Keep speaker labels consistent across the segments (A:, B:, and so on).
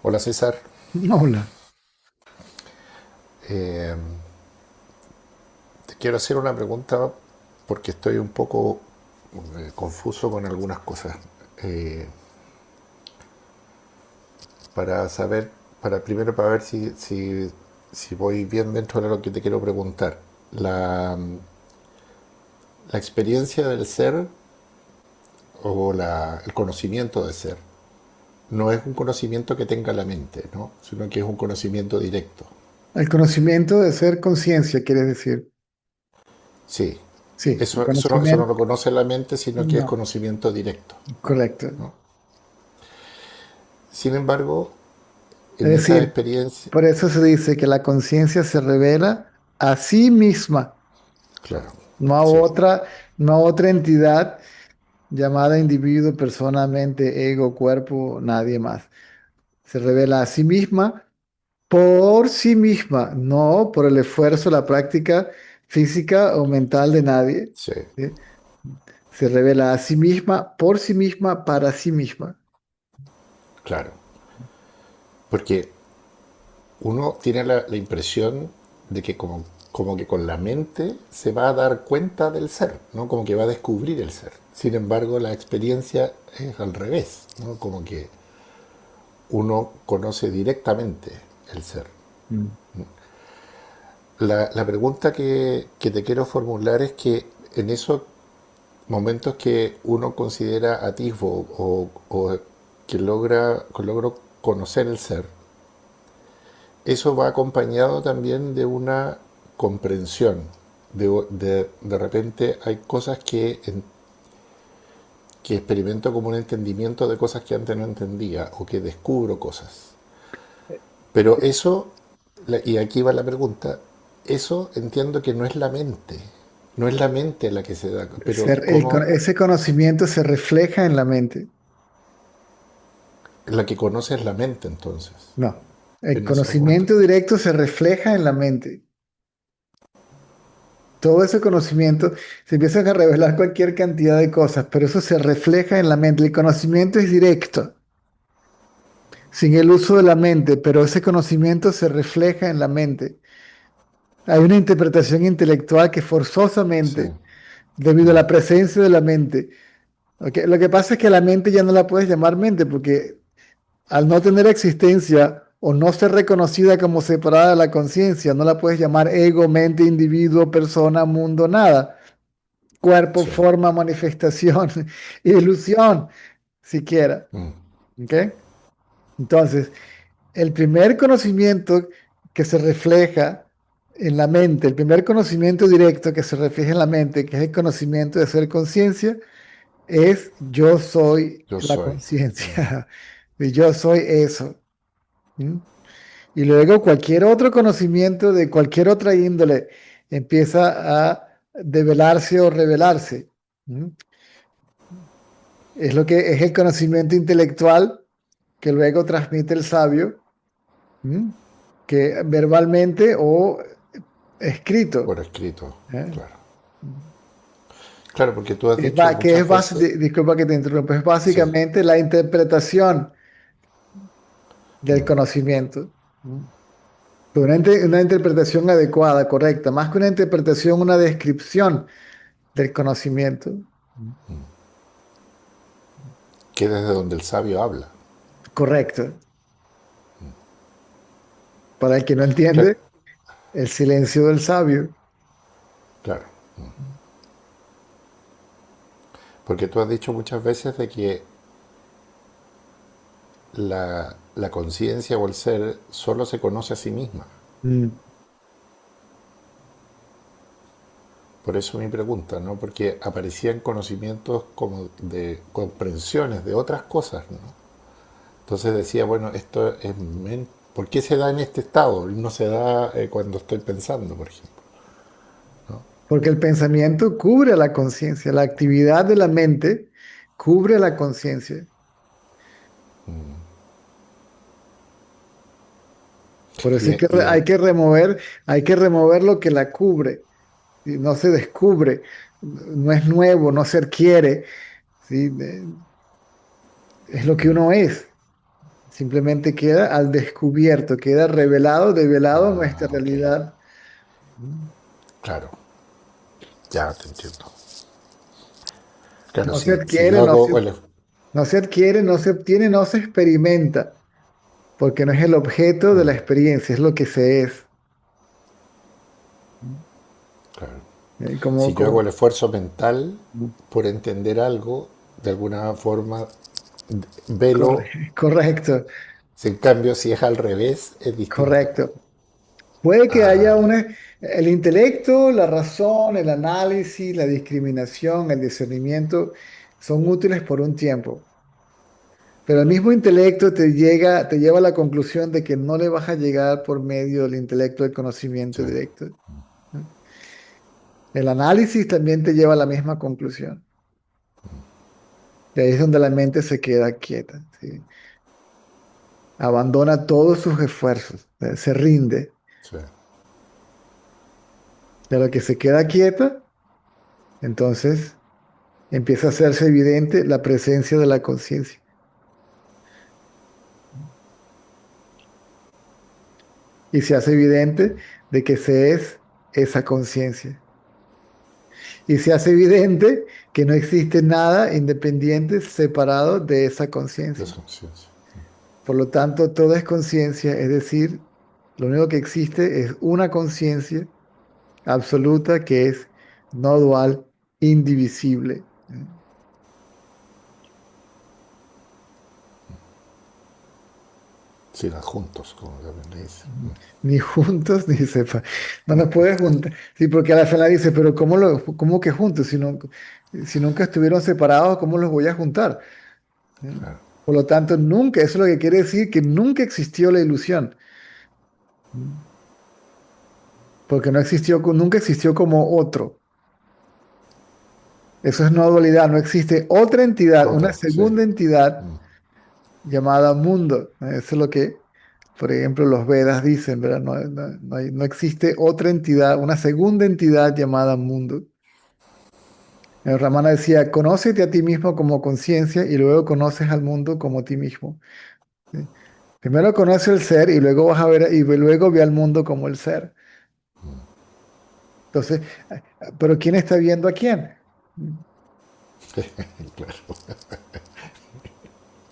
A: Hola César.
B: Hola.
A: Eh, Te quiero hacer una pregunta porque estoy un poco confuso con algunas cosas. Eh, para saber, para ver si voy bien dentro de lo que te quiero preguntar. La experiencia del ser o el conocimiento de ser no es un conocimiento que tenga la mente, ¿no? Sino que es un conocimiento directo.
B: El conocimiento de ser conciencia, quieres decir.
A: Sí,
B: Sí, el
A: eso no
B: conocimiento.
A: lo conoce la mente, sino que es
B: No,
A: conocimiento directo,
B: correcto.
A: ¿no? Sin embargo,
B: Es
A: en esa
B: decir,
A: experiencia,
B: por eso se dice que la conciencia se revela a sí misma,
A: claro,
B: no a
A: sí,
B: otra, no a otra entidad llamada individuo, persona, mente, ego, cuerpo, nadie más. Se revela a sí misma por sí misma, no por el esfuerzo, la práctica física o mental de nadie.
A: sí,
B: ¿Sí? Se revela a sí misma, por sí misma, para sí misma.
A: claro. Porque uno tiene la impresión de que como que con la mente se va a dar cuenta del ser, ¿no? Como que va a descubrir el ser. Sin embargo, la experiencia es al revés, ¿no? Como que uno conoce directamente el ser.
B: Mm.
A: La pregunta que te quiero formular es que en esos momentos que uno considera atisbo o que logro conocer el ser, eso va acompañado también de una comprensión. De repente hay cosas que experimento como un entendimiento de cosas que antes no entendía o que descubro cosas. Pero eso, y aquí va la pregunta, eso entiendo que no es la mente. No es la mente la que se da, pero como
B: Ese conocimiento se refleja en la mente.
A: la que conoce es la mente entonces.
B: No, el
A: En ese momento.
B: conocimiento directo se refleja en la mente. Todo ese conocimiento se empiezan a revelar cualquier cantidad de cosas, pero eso se refleja en la mente. El conocimiento es directo, sin el uso de la mente, pero ese conocimiento se refleja en la mente. Hay una interpretación intelectual que
A: Sí,
B: forzosamente, debido a la presencia de la mente, ¿ok? Lo que pasa es que la mente ya no la puedes llamar mente porque al no tener existencia o no ser reconocida como separada de la conciencia, no la puedes llamar ego, mente, individuo, persona, mundo, nada. Cuerpo,
A: sí.
B: forma, manifestación, ilusión, siquiera. ¿Ok? Entonces, el primer conocimiento que se refleja en la mente, el primer conocimiento directo que se refleja en la mente, que es el conocimiento de ser conciencia, es yo soy
A: Yo
B: la
A: soy.
B: conciencia. Y yo soy eso. ¿Mm? Y luego cualquier otro conocimiento de cualquier otra índole empieza a develarse o revelarse. ¿Mm? Es lo que es el conocimiento intelectual que luego transmite el sabio, ¿m? Que verbalmente o escrito.
A: Por escrito,
B: ¿Eh?
A: claro. Claro, porque tú has dicho
B: Que es
A: muchas veces,
B: disculpa que te interrumpa, es básicamente la interpretación del conocimiento. ¿M? Pero una interpretación adecuada, correcta, más que una interpretación, una descripción del conocimiento.
A: que desde donde el sabio habla.
B: Correcto. Para el que no
A: Claro,
B: entiende, el silencio del sabio.
A: claro. Porque tú has dicho muchas veces de que la conciencia o el ser solo se conoce a sí misma.
B: Mm.
A: Por eso mi pregunta, ¿no? Porque aparecían conocimientos como de comprensiones de otras cosas, ¿no? Entonces decía, bueno, esto es ¿por qué se da en este estado? Y no se da cuando estoy pensando, por ejemplo. ¿No?
B: Porque el pensamiento cubre a la conciencia, la actividad de la mente cubre a la conciencia. Por eso
A: Y, y en-
B: hay que remover lo que la cubre. ¿Sí? No se descubre, no es nuevo, no se adquiere, ¿sí? Es lo que uno es. Simplemente queda al descubierto, queda revelado, develado nuestra
A: Ah, ok.
B: realidad. ¿Mm?
A: Claro, ya te entiendo. Claro,
B: No se
A: si
B: adquiere,
A: yo hago el...
B: no se adquiere, no se obtiene, no se experimenta, porque no es el objeto de la experiencia, es lo que se es.
A: Claro.
B: Como,
A: Si yo hago el
B: como,
A: esfuerzo mental por entender algo, de alguna forma velo.
B: correcto,
A: Si en cambio, si es al revés, es distinto.
B: correcto. Puede que haya
A: Ah,
B: el intelecto, la razón, el análisis, la discriminación, el discernimiento, son útiles por un tiempo. Pero el mismo intelecto te lleva a la conclusión de que no le vas a llegar por medio del intelecto del conocimiento
A: sí,
B: directo, ¿no? El análisis también te lleva a la misma conclusión. Y ahí es donde la mente se queda quieta, ¿sí? Abandona todos sus esfuerzos, se rinde.
A: sí.
B: De lo que se queda quieta, entonces empieza a hacerse evidente la presencia de la conciencia. Y se hace evidente de que se es esa conciencia. Y se hace evidente que no existe nada independiente, separado de esa conciencia.
A: Desconciencia.
B: Por lo tanto, todo es conciencia, es decir, lo único que existe es una conciencia absoluta que es no dual, indivisible, ¿eh?
A: Sin adjuntos, como también le dice.
B: Ni juntos ni separados. No nos puede juntar. Sí, porque a la final dice, pero ¿cómo que juntos? Si nunca estuvieron separados, ¿cómo los voy a juntar? ¿Eh?
A: Claro,
B: Por lo tanto, nunca, eso es lo que quiere decir que nunca existió la ilusión. ¿Mm? Porque no existió, nunca existió como otro. Eso es no dualidad, no existe otra entidad, una
A: otro, sí.
B: segunda entidad llamada mundo. Eso es lo que, por ejemplo, los Vedas dicen, ¿verdad? No existe otra entidad, una segunda entidad llamada mundo. El Ramana decía, conócete a ti mismo como conciencia y luego conoces al mundo como a ti mismo. ¿Sí? Primero conoce el ser y luego vas a ver, y luego ve al mundo como el ser. Entonces, ¿pero quién está viendo a quién?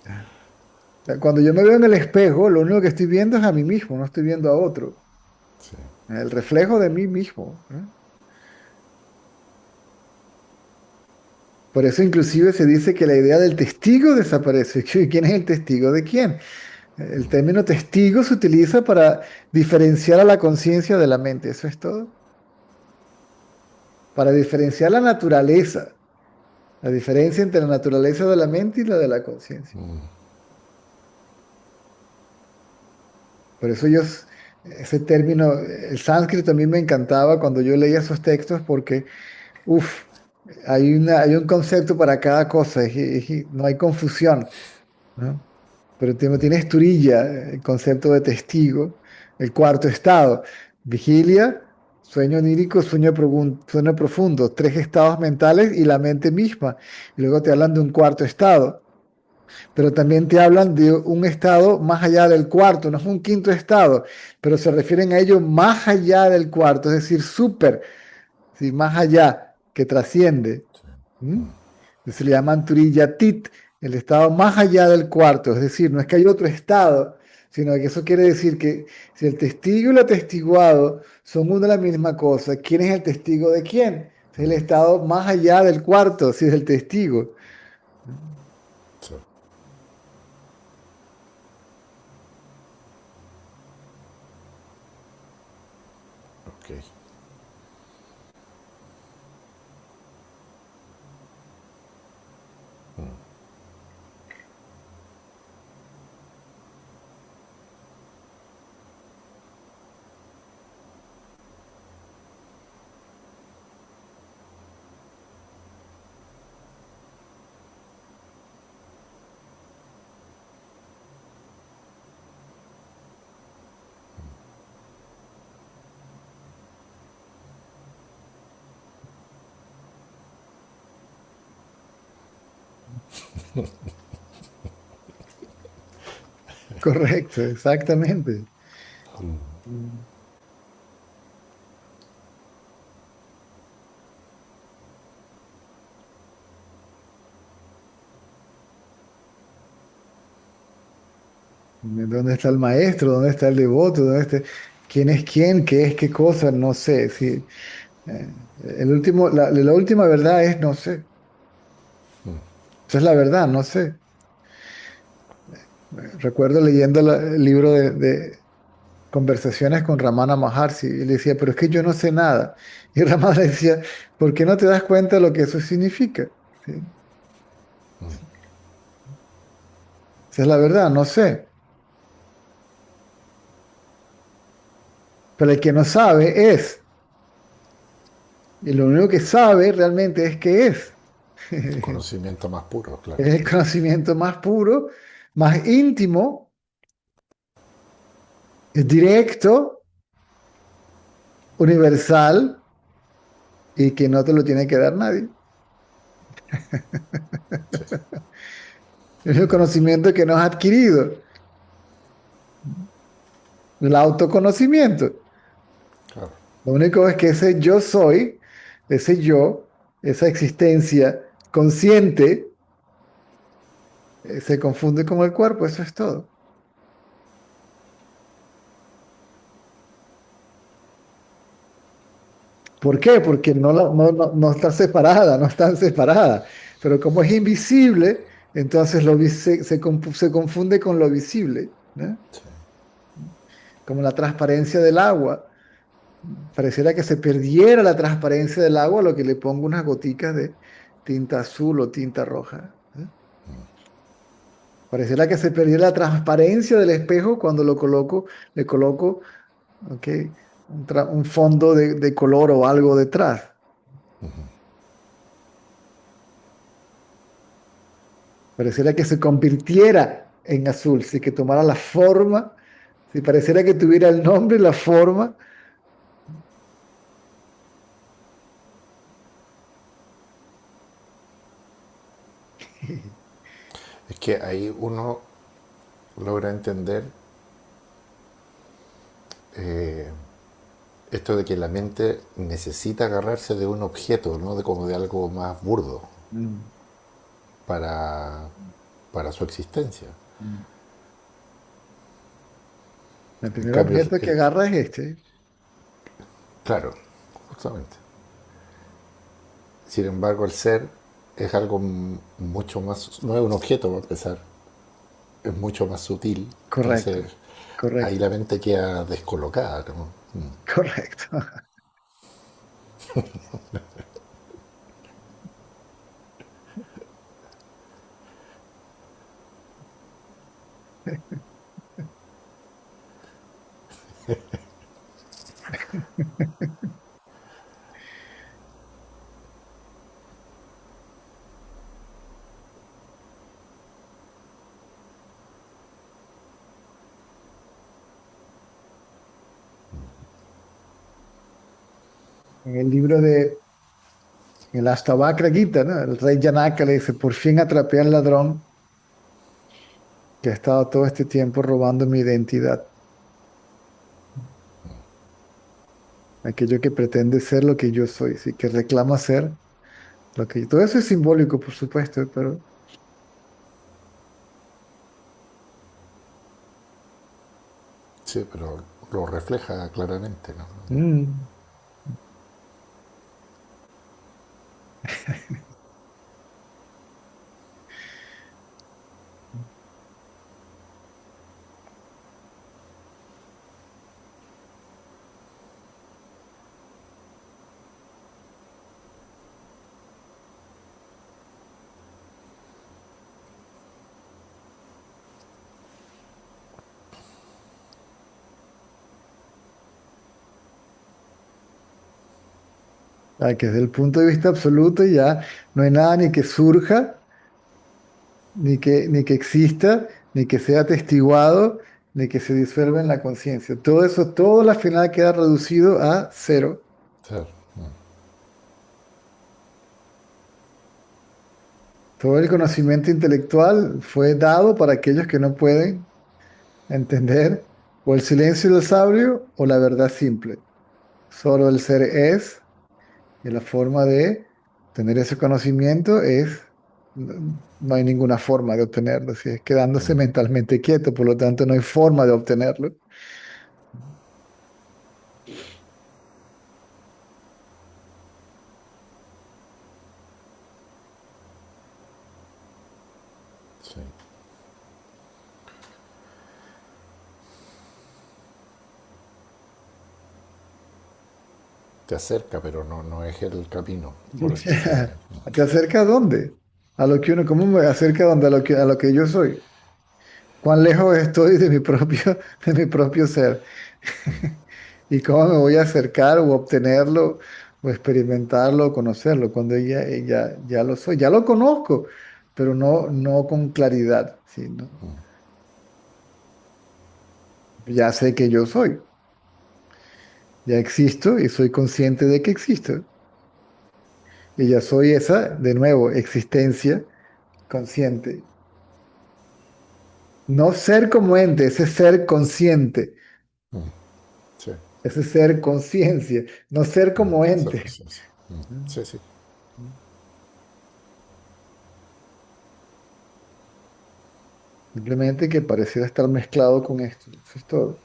A: Claro,
B: Cuando yo me veo en el espejo, lo único que estoy viendo es a mí mismo, no estoy viendo a otro.
A: sí.
B: El reflejo de mí mismo, ¿eh? Por eso inclusive se dice que la idea del testigo desaparece. ¿Quién es el testigo de quién? El término testigo se utiliza para diferenciar a la conciencia de la mente. Eso es todo. Para diferenciar la naturaleza, la diferencia entre la naturaleza de la mente y la de la conciencia. Por eso ese término, el sánscrito a mí me encantaba cuando yo leía esos textos porque, uff, hay un concepto para cada cosa, no hay confusión, ¿no? Pero tienes turilla, el concepto de testigo, el cuarto estado, vigilia, sueño onírico, sueño profundo, tres estados mentales y la mente misma. Y luego te hablan de un cuarto estado, pero también te hablan de un estado más allá del cuarto, no es un quinto estado, pero se refieren a ello más allá del cuarto, es decir, súper, ¿sí? Más allá, que trasciende. ¿Mm? Se le llaman Turiyatit, el estado más allá del cuarto, es decir, no es que hay otro estado, sino que eso quiere decir que si el testigo y el atestiguado son una y la misma cosa, ¿quién es el testigo de quién? Es el estado más allá del cuarto, si es el testigo.
A: Sí. Ok.
B: Correcto, exactamente. Mm. ¿Dónde está el maestro? ¿Dónde está el devoto? ¿Dónde está... ¿Quién es quién? ¿Qué es qué cosa? No sé. Sí. La última verdad es no sé. Esa es la verdad, no sé. Recuerdo leyendo el libro de conversaciones con Ramana Maharshi y le decía, pero es que yo no sé nada. Y Ramana le decía, ¿por qué no te das cuenta de lo que eso significa? ¿Sí? Esa es la verdad, no sé. Pero el que no sabe es. Y lo único que sabe realmente es qué es.
A: Conocimiento más puro, claro.
B: Es el conocimiento más puro, más íntimo, es directo, universal y que no te lo tiene que dar nadie.
A: Sí,
B: Es el conocimiento que no has adquirido, el autoconocimiento.
A: claro.
B: Lo único es que ese yo soy, ese yo, esa existencia consciente, se confunde con el cuerpo, eso es todo. ¿Por qué? Porque no está separada, no están separadas. Pero como es invisible, entonces se confunde con lo visible, ¿no?
A: Sí.
B: Como la transparencia del agua. Pareciera que se perdiera la transparencia del agua a lo que le pongo unas goticas de tinta azul o tinta roja, ¿eh? Pareciera que se perdiera la transparencia del espejo cuando le coloco, ¿ok? Un fondo de color o algo detrás. Pareciera que se convirtiera en azul, si que tomara la forma, si pareciera que tuviera el nombre y la forma.
A: Es que ahí uno logra entender eh, esto de que la mente necesita agarrarse de un objeto, ¿no? De como de algo más burdo
B: Mm,
A: para, para su existencia.
B: mm. El
A: En
B: primer
A: cambio,
B: objeto que agarra es este.
A: claro, justamente. Sin embargo, el ser es algo mucho más, no es un objeto para empezar, es mucho más sutil.
B: Correcto,
A: Entonces, ahí
B: correcto,
A: la mente queda descolocada, ¿no?
B: correcto. En el libro de el Ashtavakra Gita, ¿no? El rey Janaka le dice, por fin atrapé al ladrón que ha estado todo este tiempo robando mi identidad. Aquello que pretende ser lo que yo soy, sí, que reclama ser lo que yo. Todo eso es simbólico, por supuesto, pero
A: Sí, pero lo refleja claramente, ¿no?
B: mm, que desde el punto de vista absoluto ya no hay nada ni que surja, ni que exista, ni que sea atestiguado, ni que se disuelva en la conciencia. Todo eso, todo al final queda reducido a cero.
A: Ser.
B: Todo el conocimiento intelectual fue dado para aquellos que no pueden. entender, o el silencio del sabio o la verdad simple. Solo el ser es, y la forma de tener ese conocimiento es, no hay ninguna forma de obtenerlo, si es quedándose mentalmente quieto, por lo tanto no hay forma de obtenerlo.
A: sí. Te acerca, pero no es el camino por el que se...
B: ¿Te acerca a dónde? A lo que uno, ¿cómo me acerca a dónde? A lo que yo soy. ¿Cuán lejos estoy de mi propio, de mi propio ser? ¿Y cómo me voy a acercar o obtenerlo o experimentarlo o conocerlo cuando ya lo soy? Ya lo conozco, pero no con claridad, ¿sí? ¿No? Ya sé que yo soy, ya existo y soy consciente de que existo. Y ya soy esa, de nuevo, existencia consciente. No ser como ente, ese ser consciente,
A: Sí,
B: ese ser conciencia, no ser como
A: ser
B: ente.
A: conciencia. Sí, sí.
B: Simplemente que pareciera estar mezclado con esto. Eso es todo.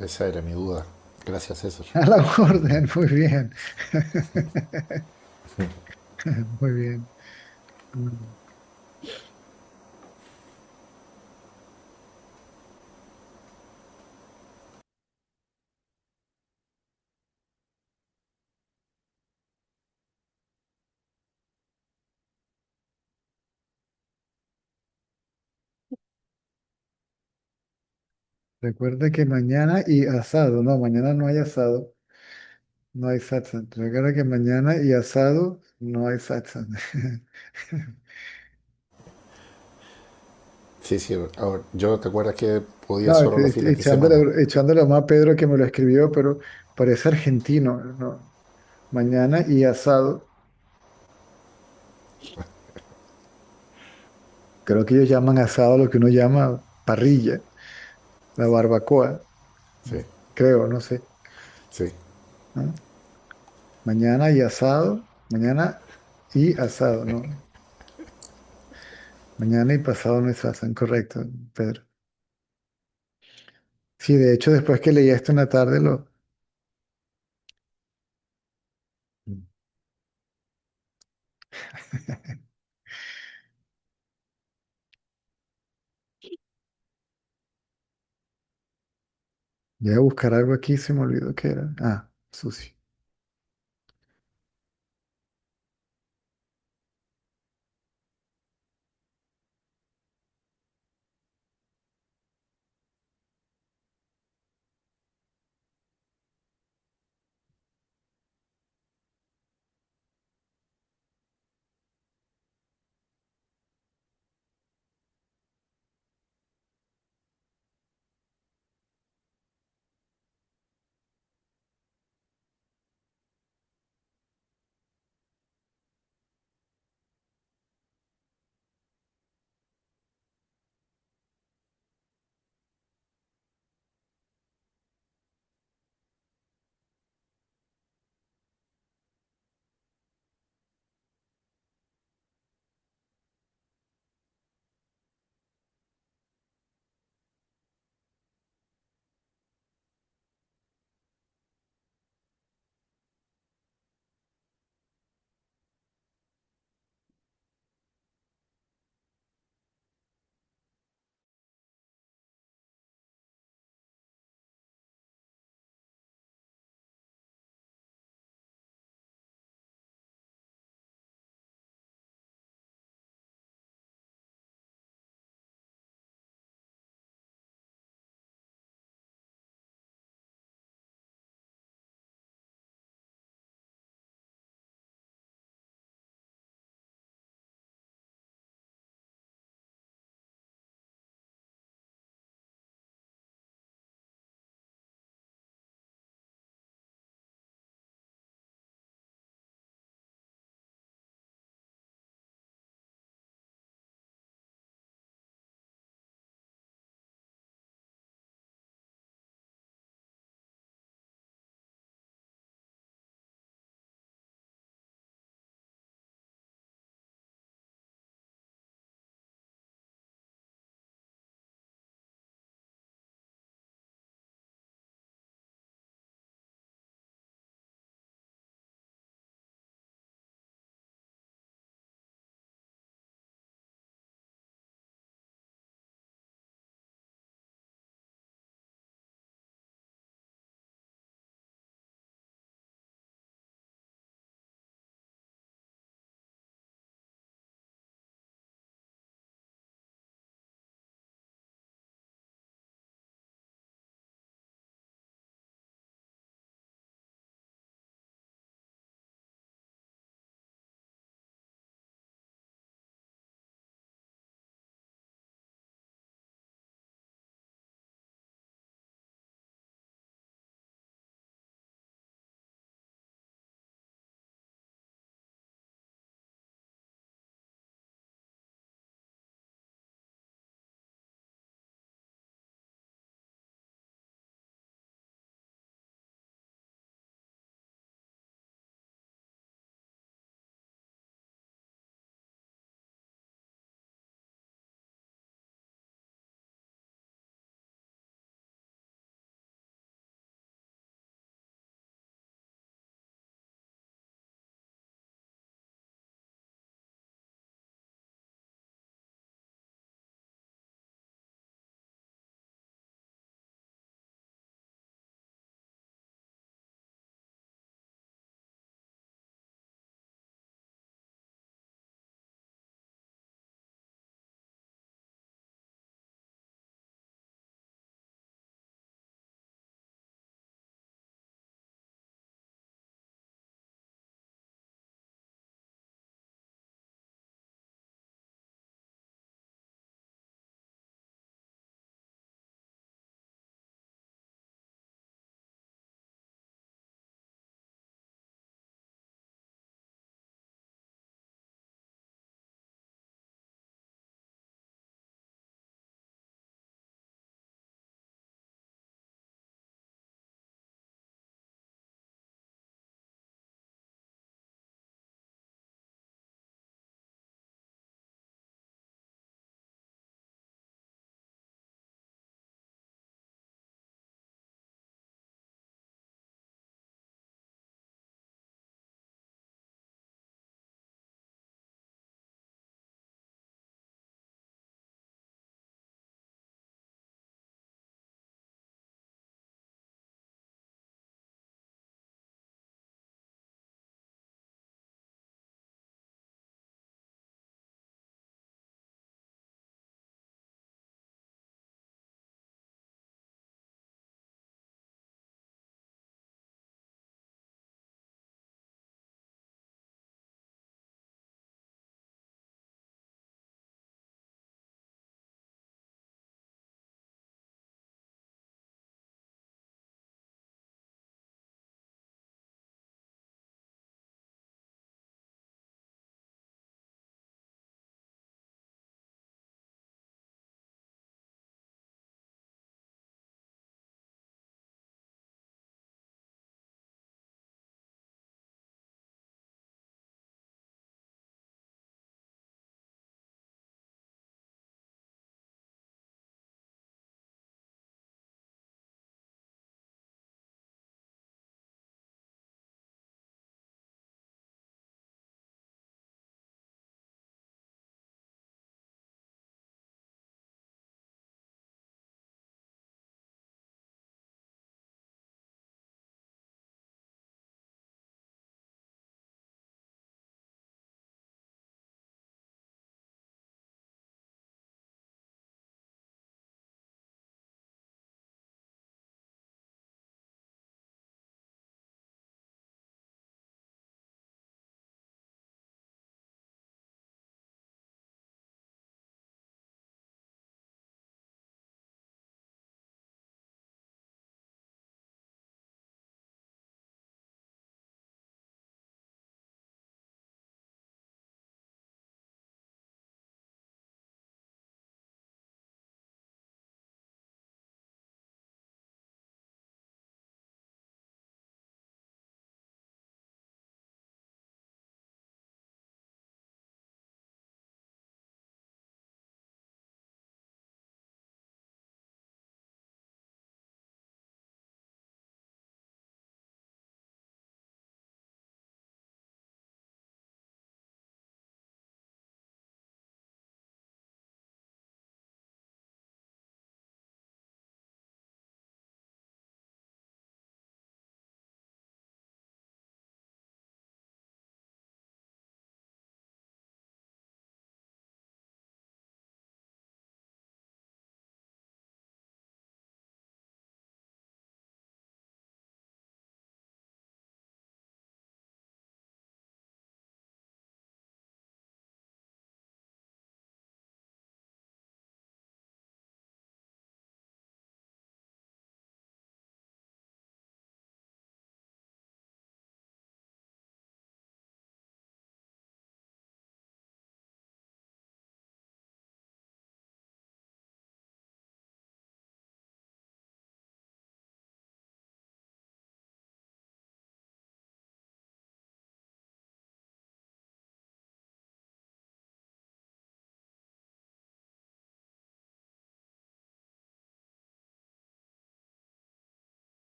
A: Esa era mi duda. Gracias, César.
B: A la orden, muy bien. Muy bien. Recuerda que mañana y asado, no, mañana no hay asado, no hay satsang. Recuerda que mañana y asado no hay satsang.
A: Sí, sí. Ahora, yo te acuerdas que podía
B: No,
A: solo los fines de semana.
B: echándole más a Pedro que me lo escribió, pero parece argentino, ¿no? Mañana y asado. Creo que ellos llaman asado lo que uno llama parrilla, la barbacoa,
A: Sí,
B: creo, no sé.
A: sí.
B: ¿No? Mañana y asado, mañana y asado, ¿no? Mañana y pasado no es asan, correcto, Pedro. Sí, de hecho, después que leí esto en la tarde, voy a buscar algo aquí, se me olvidó qué era. Ah, sucio.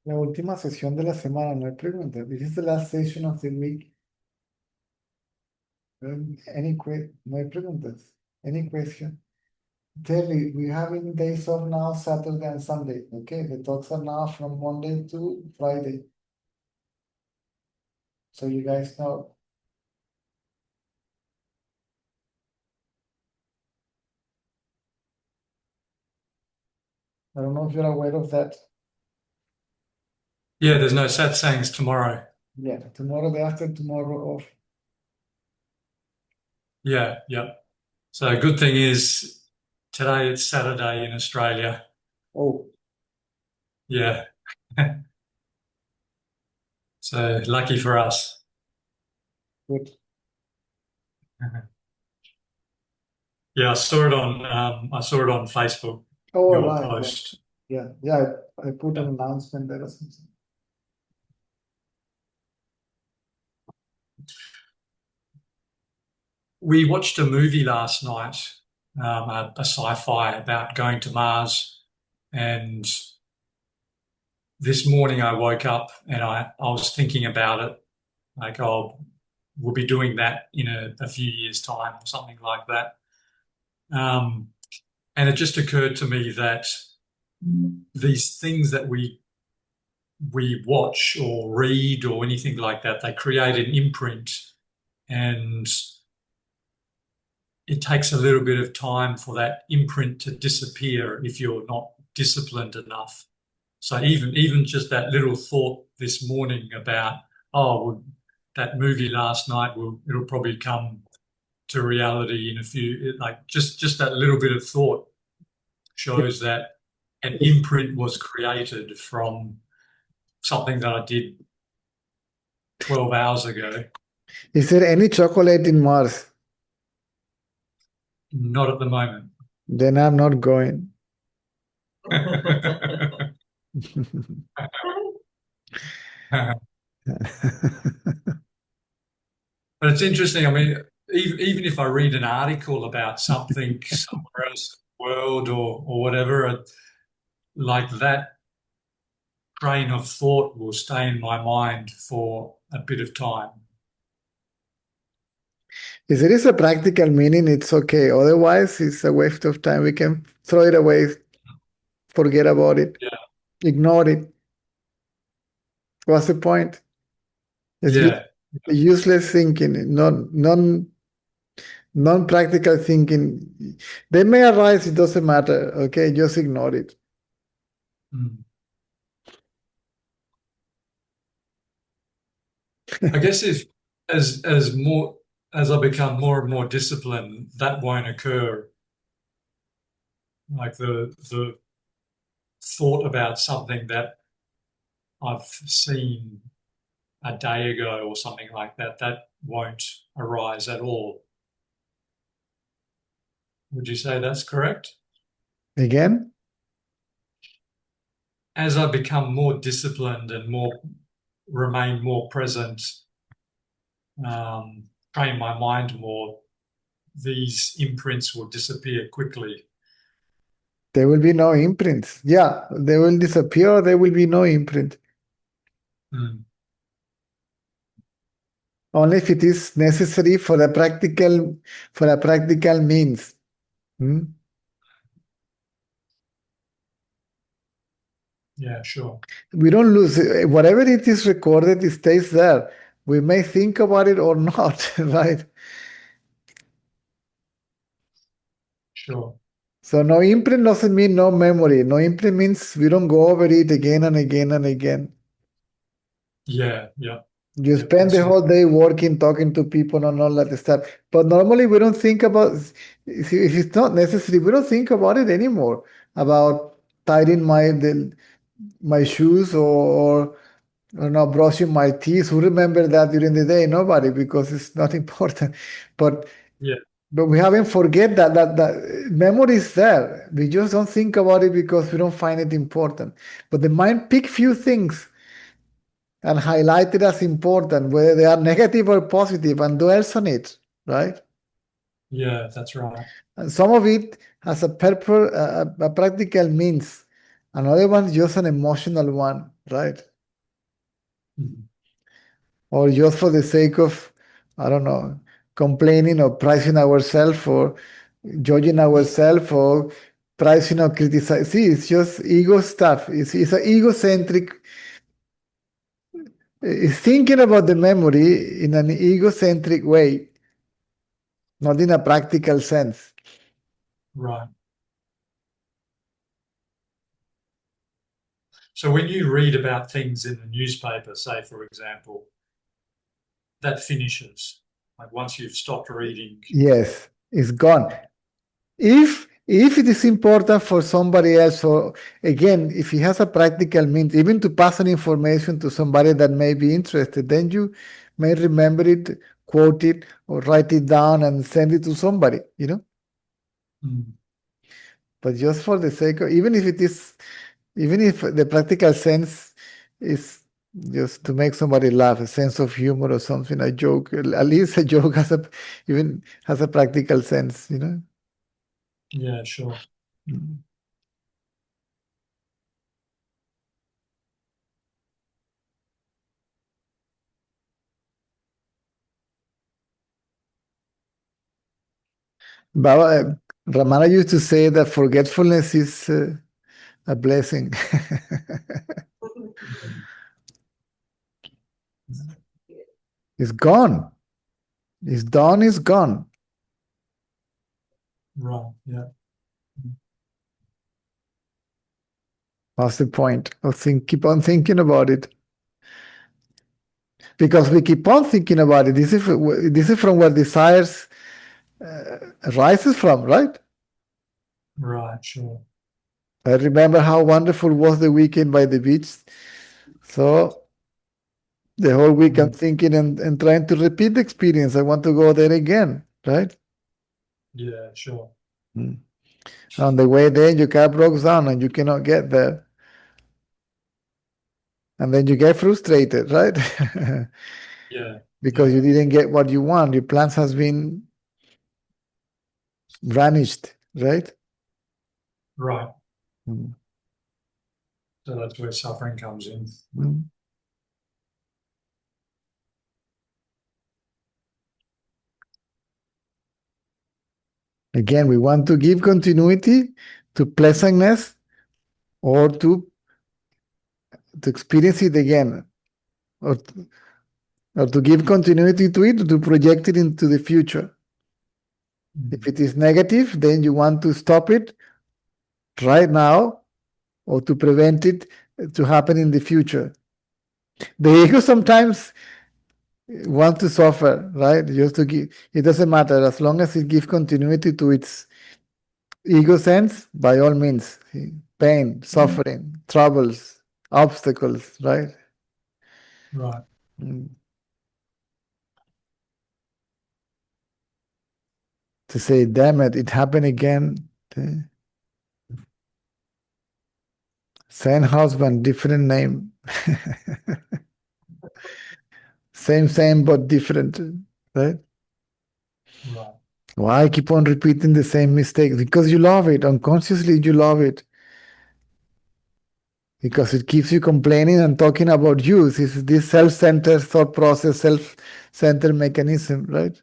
B: La última sesión de la semana, no hay preguntas. This is the last session of the week. No hay preguntas. Any question? Tell me, we're having days off now, Saturday and Sunday. Okay, the talks are now from Monday to Friday. So you guys know. I don't know if you're aware of that.
C: Yeah, there's no satsangs tomorrow.
B: Yeah, tomorrow, the after tomorrow off.
C: Yeah, yeah. So good thing is today it's Saturday in Australia.
B: Oh,
C: Yeah. So lucky for us.
B: good.
C: Yeah, I saw it on Facebook,
B: Oh,
C: your
B: right.
C: post.
B: Yeah, yeah. I put an announcement there or something.
C: We watched a movie last night, a sci-fi about going to Mars, and this morning I woke up and I was thinking about it, like, oh, we'll be doing that in a few years' time or something like that. And it just occurred to me that these things that we watch or read or anything like that, they create an imprint, and it takes a little bit of time for that imprint to disappear if you're not disciplined enough. So even just that little thought this morning about, oh, well, that movie last night it'll probably come to reality in a few, like just that little bit of thought shows that an imprint was created from something that I did 12 hours ago.
B: Is there any chocolate in Mars?
C: Not at the moment.
B: Then I'm not going.
C: But it's interesting. I mean, even if I read an article about something somewhere else in the world or whatever, like that train of thought will stay in my mind for a bit of time.
B: If there is a practical meaning, it's okay. Otherwise, it's a waste of time. We can throw it away, forget about it,
C: Yeah,
B: ignore it. What's the point? It's
C: yeah,
B: useless thinking, non-practical thinking. They may arise, it doesn't matter. Okay, just ignore it.
C: mm. I guess if as I become more and more disciplined, that won't occur. Like the thought about something that I've seen a day ago or something like that, that won't arise at all. Would you say that's correct?
B: Again,
C: As I become more disciplined and remain more present, train my mind more, these imprints will disappear quickly.
B: there will be no imprints. Yeah, they will disappear. There will be no imprint.
C: Mm.
B: Only if it is necessary for a practical means. Hmm?
C: Yeah, sure.
B: We don't lose whatever it is recorded, it stays there. We may think about it or not, right?
C: Sure.
B: So no imprint doesn't mean no memory. No imprint means we don't go over it again and again and again.
C: Yeah, yeah.
B: You
C: Yeah,
B: spend
C: that's
B: the
C: right.
B: whole day working, talking to people and all that stuff. But normally we don't think about, if it's not necessary, we don't think about it anymore. About tying my shoes or not brushing my teeth. Who remember that during the day? Nobody, because it's not important. But
C: Yeah,
B: but we haven't forget that memory is there. We just don't think about it because we don't find it important. But the mind pick few things and highlight it as important, whether they are negative or positive, and dwells on it, right?
C: yeah, that's right.
B: And some of it has a purpose, a practical means. Another one is just an emotional one, right?
C: Mhm.
B: Or just for the sake of, I don't know, complaining or pricing ourselves or judging ourselves or pricing or criticizing. See, it's just ego stuff. It's an egocentric, it's thinking about the memory in an egocentric way, not in a practical sense.
C: Right. So when you read about things in the newspaper, say, for example, that finishes. Like once you've stopped reading.
B: Yes, it's gone. If it is important for somebody else, or again, if he has a practical means, even to pass on information to somebody that may be interested, then you may remember it, quote it, or write it down and send it to somebody, you know.
C: Mm.
B: But just for the sake of, even if it is, even if the practical sense is just to make somebody laugh, a sense of humor or something, a joke, at least a joke has a even has a practical sense, you know.
C: Yeah, sure.
B: Mm. Baba, Ramana used to say that forgetfulness is a blessing. It's gone. It's done, it's gone.
C: Right, yeah.
B: What's the point of keep on thinking about it? Because we keep on thinking about it. This is from where desires arises from, right?
C: Right, sure.
B: I remember how wonderful was the weekend by the beach. So the whole week I'm thinking and trying to repeat the experience. I want to go there again, right?
C: Yeah, sure.
B: Mm. On the way there, your car broke down and you cannot get there. And then you get frustrated, right?
C: Yeah.
B: Because
C: Yeah.
B: you didn't get what you want. Your plans has been vanished, right?
C: Right.
B: Mm.
C: So that's where suffering comes in.
B: Mm. Again, we want to give continuity to pleasantness or to experience it again, or to give continuity to it, to project it into the future. If it is negative, then you want to stop it right now or to prevent it to happen in the future. The ego sometimes wants to suffer, right? Just to give, it doesn't matter as long as it gives continuity to its ego sense, by all means. Pain, suffering, troubles, obstacles, right?
C: Right.
B: Mm. To say, damn it, it happened again. Same husband, different name. Same, but different, right?
C: Right.
B: Why keep on repeating the same mistake? Because you love it. Unconsciously, you love it. Because it keeps you complaining and talking about you. This self-centered thought process, self-centered mechanism, right?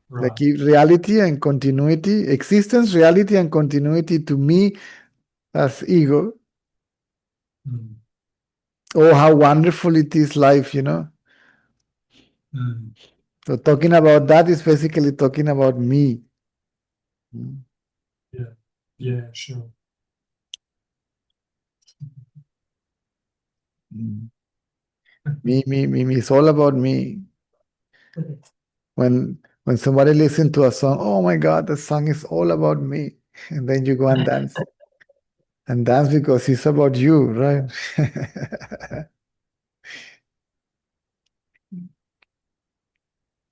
B: That
C: Right.
B: gives reality and continuity, existence, reality, and continuity to me as ego.
C: Mm.
B: Oh, how wonderful it is, life, you know?
C: Mm.
B: So, talking about that is basically talking about me.
C: Yeah. Yeah, sure.
B: Me. It's all about me. When somebody listens to a song, oh my God, the song is all about me. And then you go and dance. And dance because it's about you, right?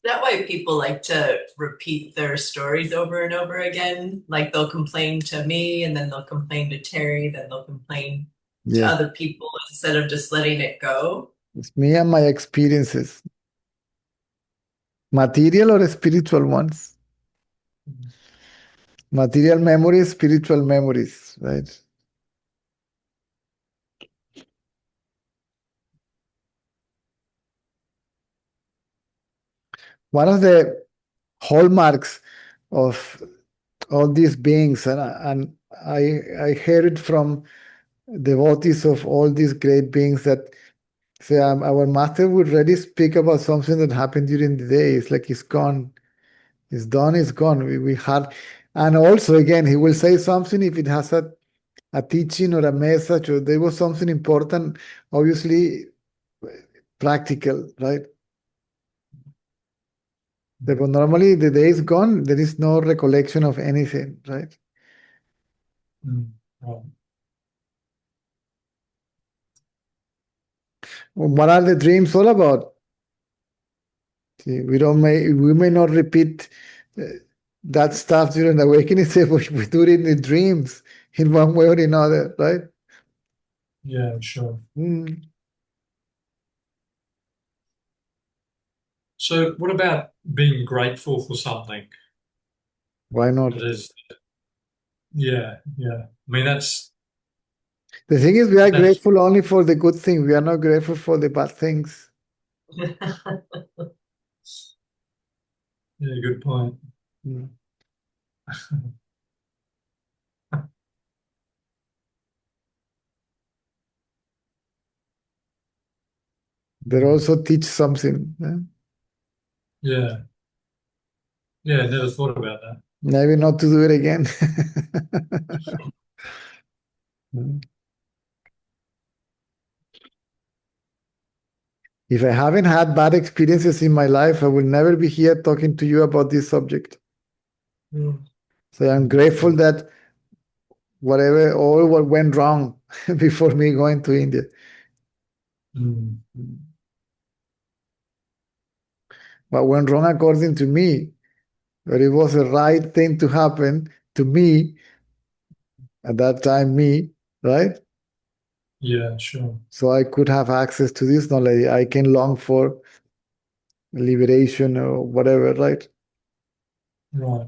D: That why people like to repeat their stories over and over again. Like they'll complain to me and then they'll complain to Terry, then they'll complain to
B: Yes,
D: other people instead of just letting it go.
B: it's me and my experiences, material or spiritual ones. Material memories, spiritual memories, right? one of the hallmarks of all these beings, and I heard it from devotees of all these great beings that say our master would really speak about something that happened during the day. It's like it's gone, it's done, it's gone. We had, and also again, he will say something if it has a teaching or a message or there was something important, obviously practical, right? But normally the day is gone, there is no recollection of anything, right?
C: Right.
B: What are the dreams all about? See, we may not repeat uh, that stuff during the awakening, say we do it in the dreams in one way or another, right?
C: Yeah, sure.
B: Mm.
C: So what about being grateful for something?
B: Why not?
C: That is, yeah. I mean,
B: The thing is, we are
C: that's
B: grateful only for the good thing. We are not grateful for the bad things.
C: yeah, good point.
B: Mm. They also teach something.
C: Yeah. Yeah, never thought about that.
B: Maybe not to do it again. Mm. If I haven't had bad experiences in my life, I will never be here talking to you about this subject. So I'm grateful that all what went wrong before me going to India.
C: Mm.
B: What went wrong according to me, but it was the right thing to happen to me at that time, right?
C: Yeah, sure.
B: So I could have access to this knowledge. I can long for liberation or whatever, right?
C: Right.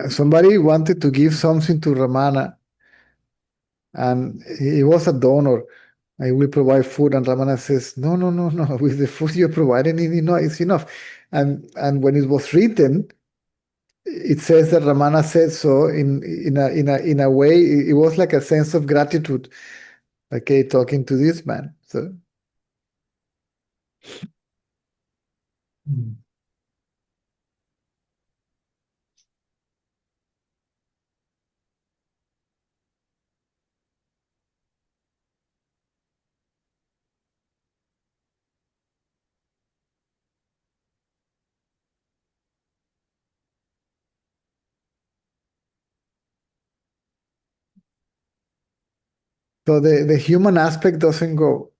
B: Somebody wanted to give something to Ramana, and he was a donor. I will provide food, and Ramana says, "No, no, no, no. With the food you're providing, it's enough." And when it was written, it says that Ramana said so in a way. It was like a sense of gratitude. Okay, talking to this man.
C: Mm.
B: So the human aspect doesn't go.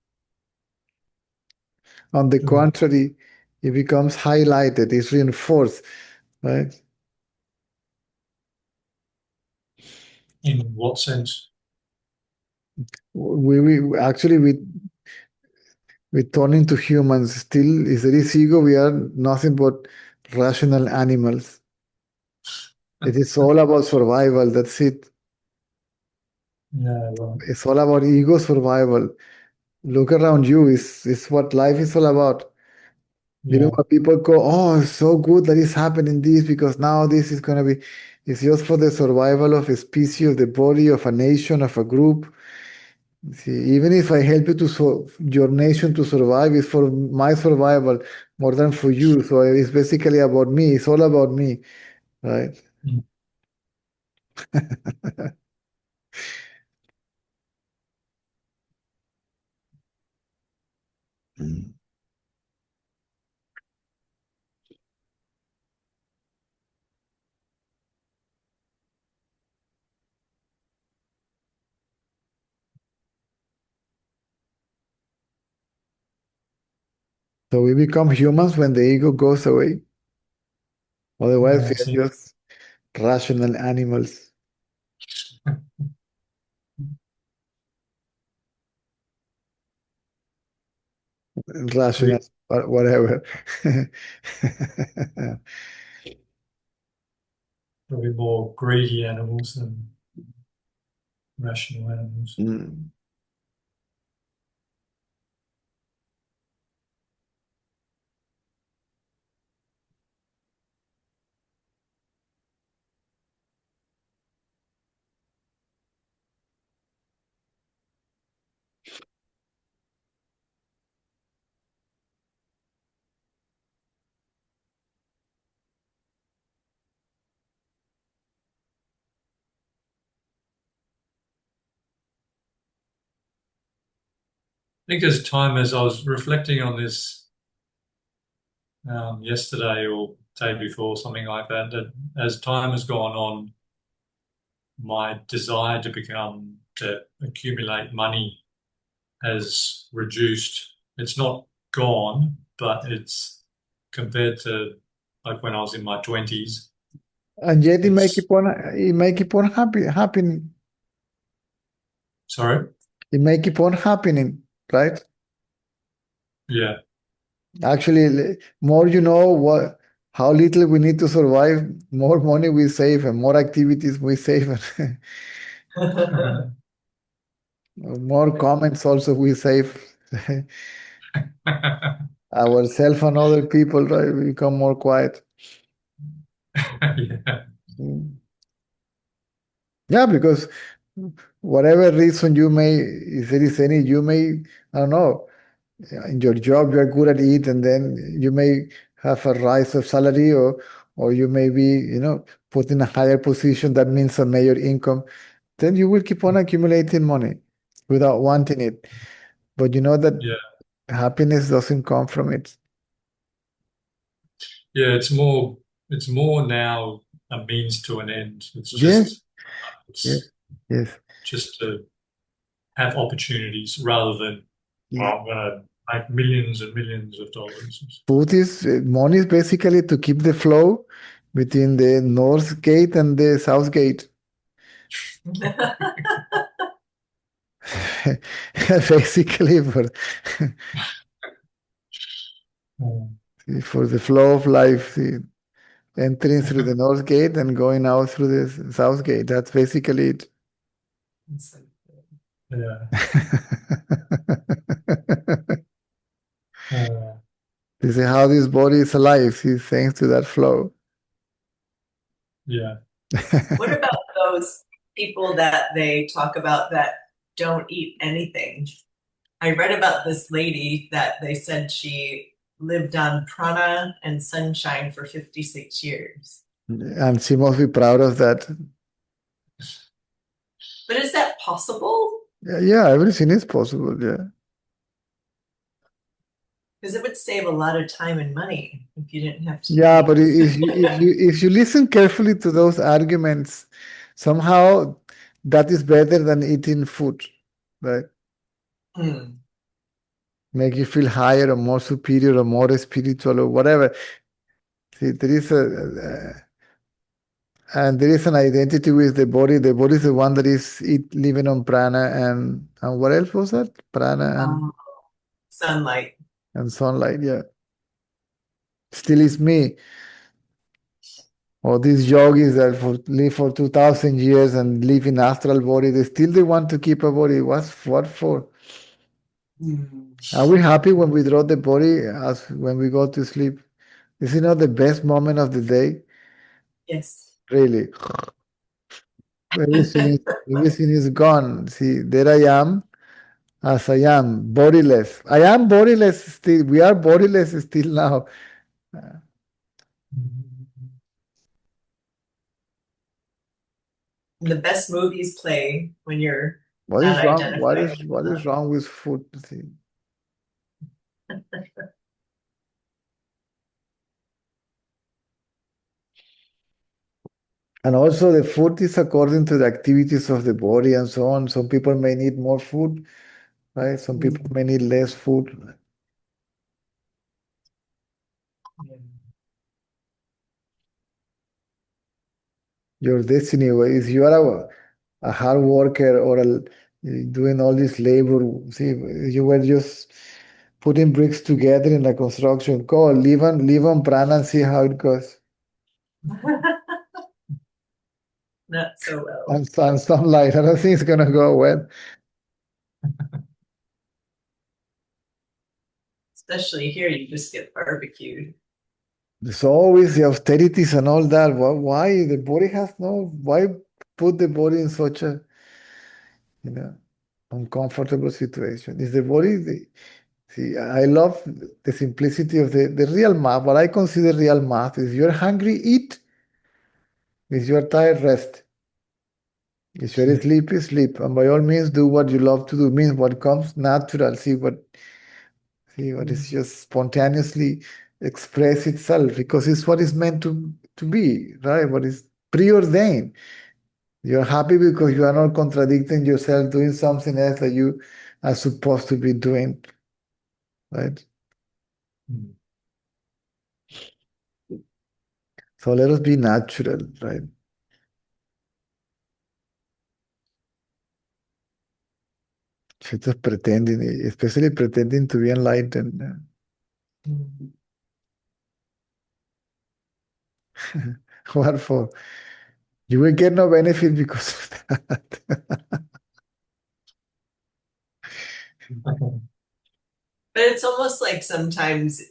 B: On the
C: Sure.
B: contrary, it becomes highlighted. It's reinforced, right?
C: In what sense?
B: We actually we turn into humans. Still, if there is ego, we are nothing but rational animals. It is all about survival. That's it.
C: Yeah, right.
B: It's all about ego survival. Look around you. It's what life is all about.
C: Yeah.
B: When people go, oh, it's so good that it's happening this because now this is going to be, it's just for the survival of a species, of the body, of a nation, of a group. See, even if I help you your nation to survive, it's for my survival more than for you. So it's basically about me. It's all about me, right?
C: Mm.
B: So we become humans when the ego goes away. Otherwise,
C: Yeah, I
B: we
C: see.
B: are just rational animals.
C: We,
B: Rational. whatever.
C: Probably more greedy animals than rational animals.
B: Mm.
C: I think as time, as I was reflecting on this yesterday or day before, something like that, that as time has gone on, my desire to accumulate money has reduced. It's not gone, but it's compared to like when I was in my 20s.
B: And yet
C: It's
B: it may keep on happening.
C: sorry.
B: It may keep on happening, right?
C: Yeah.
B: Actually, more you know how little we need to survive, more money we save and more activities we save. More comments also we save. Ourselves and other people, right? We become more quiet.
C: Yeah.
B: Mm. Yeah, because whatever reason you may, if there is any, you may, I don't know, in your job you're good at it, and then you may have a rise of salary, or you may be, put in a higher position that means a major income. Then you will keep on accumulating money without wanting it. But you know that
C: Yeah.
B: happiness doesn't come from it.
C: Yeah, it's more now a means to an end.
B: Yes, yes,
C: It's
B: yes.
C: just to have opportunities rather than,
B: Yeah.
C: oh, I'm gonna make millions and millions of dollars.
B: Food is money is basically to keep the flow between the north gate and the south gate. Basically for the flow of life, entering through the north gate and going out through the south gate. That's basically it.
C: Yeah. Uh,
B: This is how this body is alive. See, thanks to that flow.
C: yeah.
D: What about those people that they talk about that don't eat anything? I read about this lady that they said she lived on prana and sunshine for 56 years.
B: And she must be proud of that.
D: But is that possible?
B: Yeah, everything is possible. Yeah.
D: Because it would save a lot of time and money if you didn't have to
B: Yeah,
D: eat.
B: but if you listen carefully to those arguments, somehow that is better than eating food, right?
D: Hmm.
B: Make you feel higher or more superior or more spiritual or whatever. See, and there is an identity with the body. The body is the one that is living on prana and what else was that? Prana
D: Sunlight.
B: and sunlight. Yeah, still is me. Or these yogis that live for 2,000 years and live in astral body, they want to keep a body. What for? Are we happy when we drop the body as when we go to sleep? Is it not the best moment of the day?
D: Yes.
B: Really. Everything is gone. See, there I am as I am, bodiless. I am bodiless still. We are bodiless still now.
D: The best movies play when you're
B: What
D: not
B: is wrong? What
D: identified
B: is
D: with
B: what is
D: them.
B: wrong with food? See? And also the food is according to the activities of the body and so on. Some people may need more food, right? Some people may need less food. Your destiny, if you are a hard worker or doing all this labor, see, you were just putting bricks together in a construction. Go, live on prana and see how it goes.
D: Not so well.
B: And some light. I don't think it's gonna go well.
D: Especially here, you just get barbecued.
B: There's always the austerities and all that. Why the body has no? Why put the body in such a uncomfortable situation? Is the body? See, I love the simplicity of the real math. What I consider real math is you're hungry, eat. If you're tired, rest. If you're sleepy, sleep. And by all means, do what you love to do. Means what comes natural. See what is just spontaneously express itself because it's what is meant to be, right? What is preordained. You're happy because you are not contradicting yourself doing something else that you are supposed to be doing, right? So let us be natural, right? Just pretending, especially pretending to be enlightened. What for? You will get no benefit because of that.
D: But it's almost like sometimes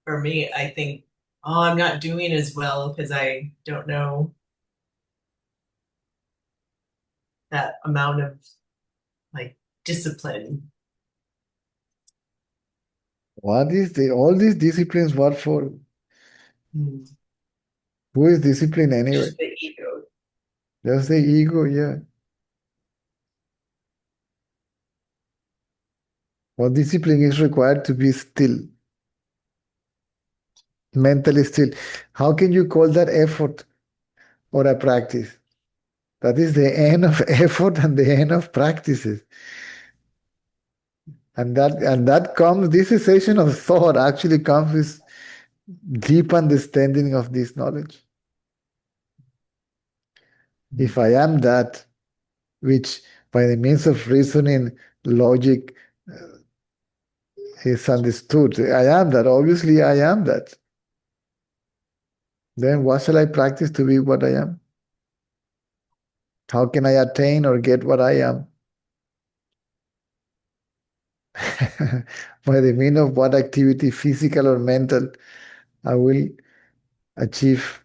D: for me, I think, oh, I'm not doing as well because I don't know that amount of like discipline.
B: What is all these disciplines? What for? Who is discipline anyway?
D: Just the ego.
B: Just the ego, yeah. What discipline is required to be still, mentally still? How can you call that effort or a practice? That is the end of effort and the end of practices. And that comes, this cessation of thought actually comes with deep understanding of this knowledge. If I am that, which by the means of reasoning, logic is understood, I am that, obviously I am that. Then what shall I practice to be what I am? How can I attain or get what I am? By the means of what activity, physical or mental, I will achieve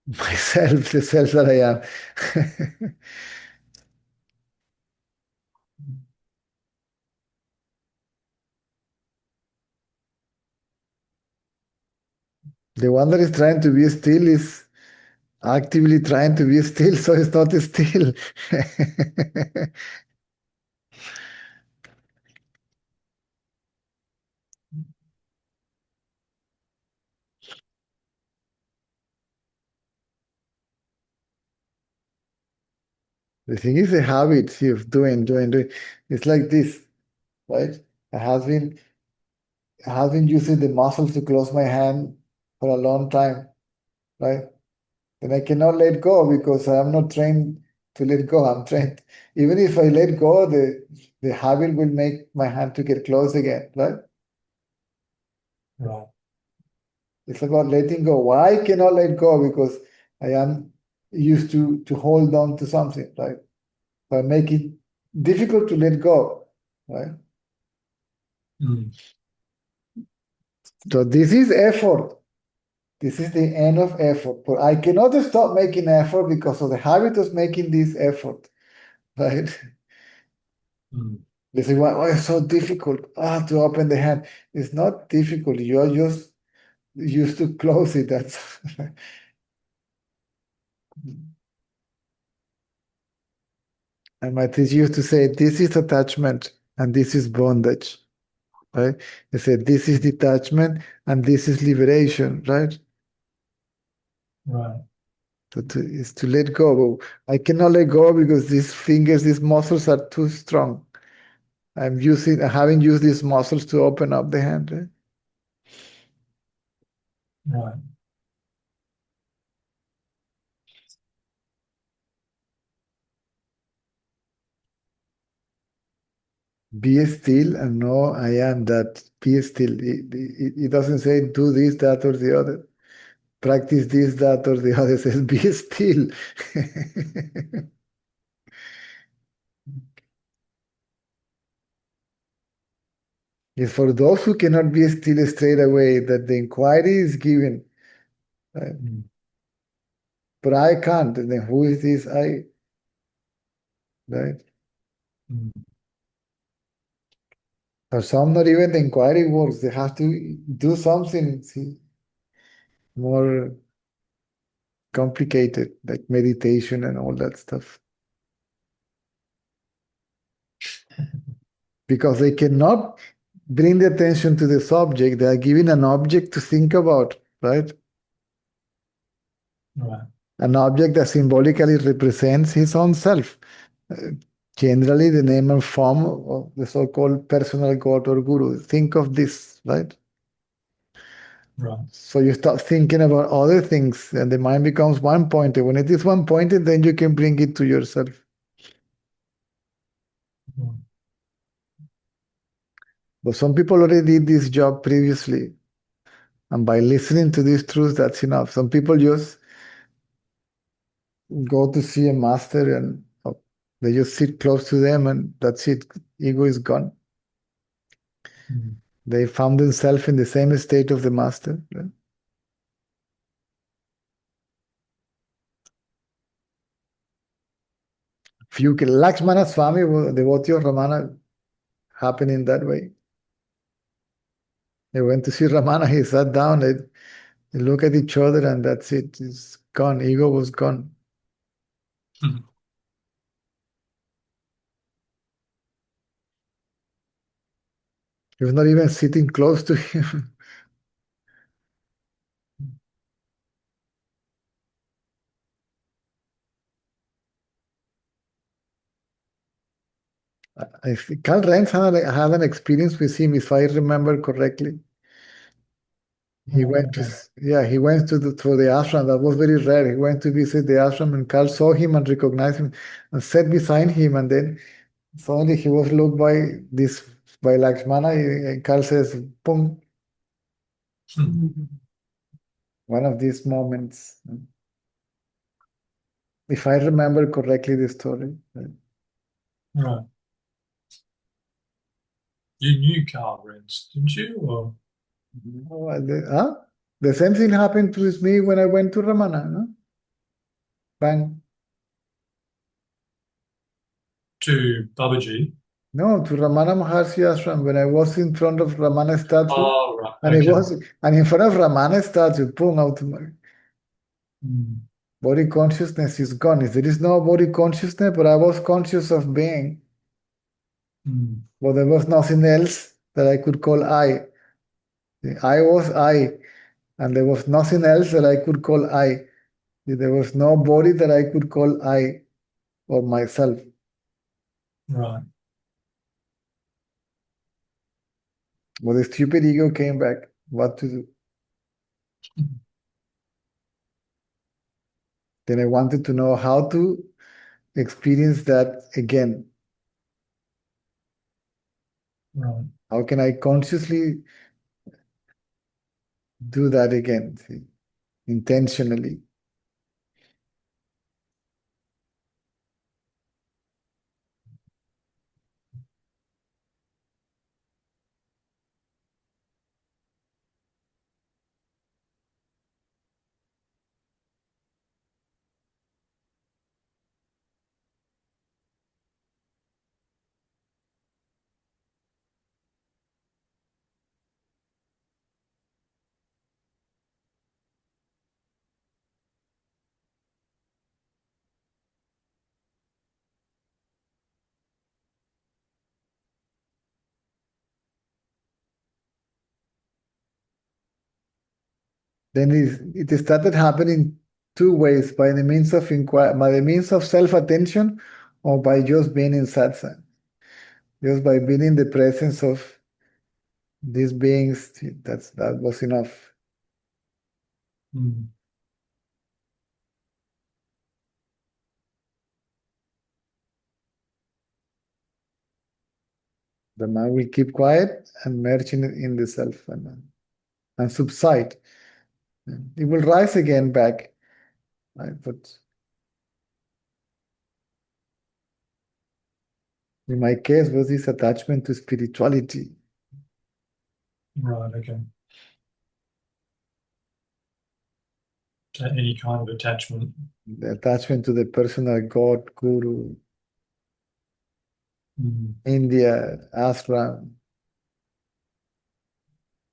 B: myself, the self that I am. The one that is trying to be still is actively trying to be still, so it's not still. The thing is a habit, see, of doing. It's like this, right? I have been using the muscles to close my hand for a long time, right? And I cannot let go because I am not trained to let go. I'm trained. Even if I let go, the habit will make my hand to get closed again, right?
C: Right.
B: It's about letting go. Why I cannot let go? Because I am used to hold on to something, right? So I make it difficult to let go, right? So this is effort. This is the end of effort. But I cannot stop making effort because of the habit of making this effort, right? They say, why it's so difficult to open the hand? It's not difficult. You're just used to close it. That's and my teacher used to say, this is attachment and this is bondage, right? They said, this is detachment and this is liberation, right?
C: Right.
B: Is to let go. I cannot let go because these fingers, these muscles are too strong. I haven't used these muscles to open up the hand, right?
C: Right.
B: Be still and know I am that. Be still. It doesn't say do this, that, or the other. Practice this, that, or the other. It says be still. It's for those who cannot be still straight away that the inquiry is given. Right? But I can't. Then who is this I? Right? For some, not even the inquiry works. They have to do something, see, more complicated, like meditation and all that stuff. Because they cannot bring the attention to the subject. They are given an object to think about, right?
C: Right.
B: An object that symbolically represents his own self. Generally, the name and form of the so-called personal God or guru. Think of this, right?
C: Right.
B: So you start thinking about other things, and the mind becomes one-pointed. When it is one-pointed, then you can bring it to yourself. But some people already did this job previously. And by listening to these truths, that's enough. Some people just go to see a master and they just sit close to them and that's it. Ego is gone. They found themselves in the same state of the master. Right? Few Lakshmana Swami, devotee of Ramana, happened in that way. They went to see Ramana, he sat down, they look at each other and that's it. It's gone. Ego was gone. He was not even sitting close to him. Carl Renz had an experience with him, if I remember correctly. He went to, he went to the ashram. That was very rare. He went to visit the ashram, and Carl saw him and recognized him, and sat beside him. And then suddenly he was looked by Lakshmana. And Carl says, "Boom!" One of these moments, if I remember correctly, the story.
C: Right. You knew Carl Renz, didn't you? Or
B: The same thing happened to me when I went to Ramana. No? Bang.
C: to Babaji?
B: No, to Ramana Maharshi Ashram, when I was in front of Ramana statue,
C: Oh, right.
B: and in front of Ramana statue, boom, out body consciousness is gone. If there is no body consciousness, but I was conscious of being, but there was nothing else that I could call I. I was I, and there was nothing else that I could call I. There was no body that I could call I or myself.
C: Right.
B: But the stupid ego came back. What to do? Then I wanted to know how to experience that again.
C: Right.
B: How can I consciously do that again? See, intentionally. Then it started happening two ways, by the means of by the means of self-attention, or by just being in satsang. Just by being in the presence of these beings, that was enough. The mind will keep quiet and merge in the self and subside. It will rise again back, right? But in my case, was this attachment to spirituality.
C: Right, okay. So any kind of attachment.
B: The attachment to the personal God, guru, India, ashram,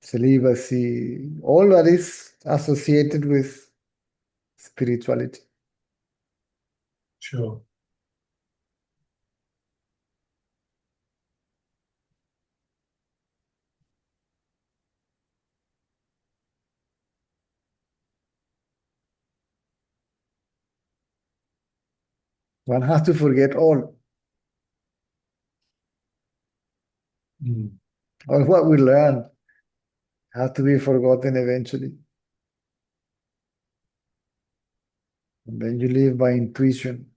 B: celibacy, all that is associated with spirituality.
C: Sure.
B: One has to forget all what we learn has to be forgotten eventually. And then you live by intuition.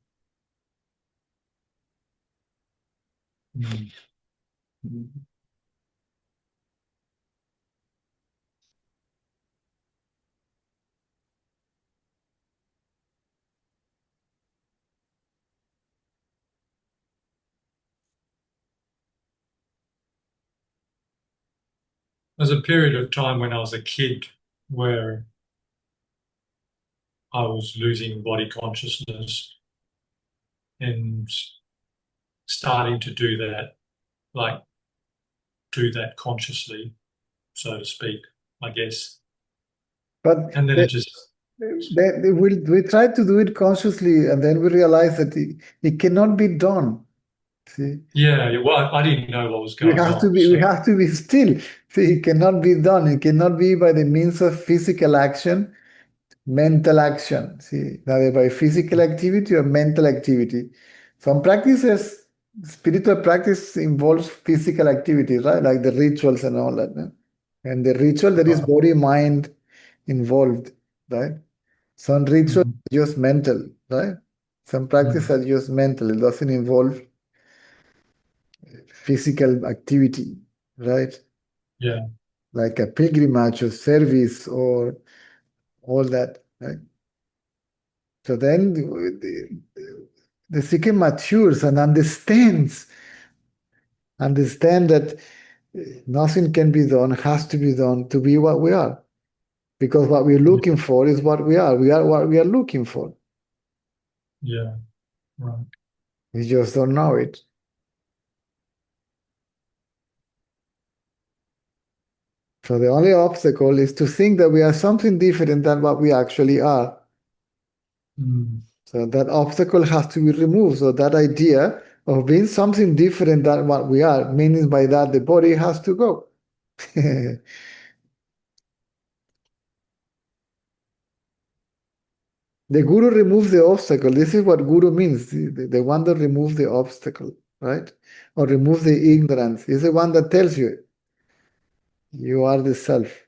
C: There's a period of time when I was a kid where I was losing body consciousness and starting to do that, like do that consciously, so to speak, I guess.
B: But
C: And then it just,
B: we try to do it consciously, and then we realize that it cannot be done. See?
C: yeah, well, I didn't know what was
B: We
C: going
B: have to
C: on.
B: be,
C: So,
B: we have to be still. See, it cannot be done. It cannot be by the means of physical action, mental action. See, either by physical activity or mental activity. Some practices, spiritual practice involves physical activity, right? Like the rituals and all that. No? And the ritual, there is body, mind involved, right? Some rituals are just mental, right? Some practices are just mental. It doesn't involve physical activity, right?
C: yeah,
B: Like a pilgrimage or service or all that, right? So then the seeker matures and understand that nothing can be done, has to be done to be what we are. Because what we're looking for is what we are. We are what we are looking for.
C: yeah, right.
B: We just don't know it. So the only obstacle is to think that we are something different than what we actually are. So that obstacle has to be removed. So that idea of being something different than what we are, meaning by that the body has to go. The guru removes the obstacle. This is what guru means, the one that removes the obstacle, right? Or removes the ignorance. He's the one that tells you, you are the self.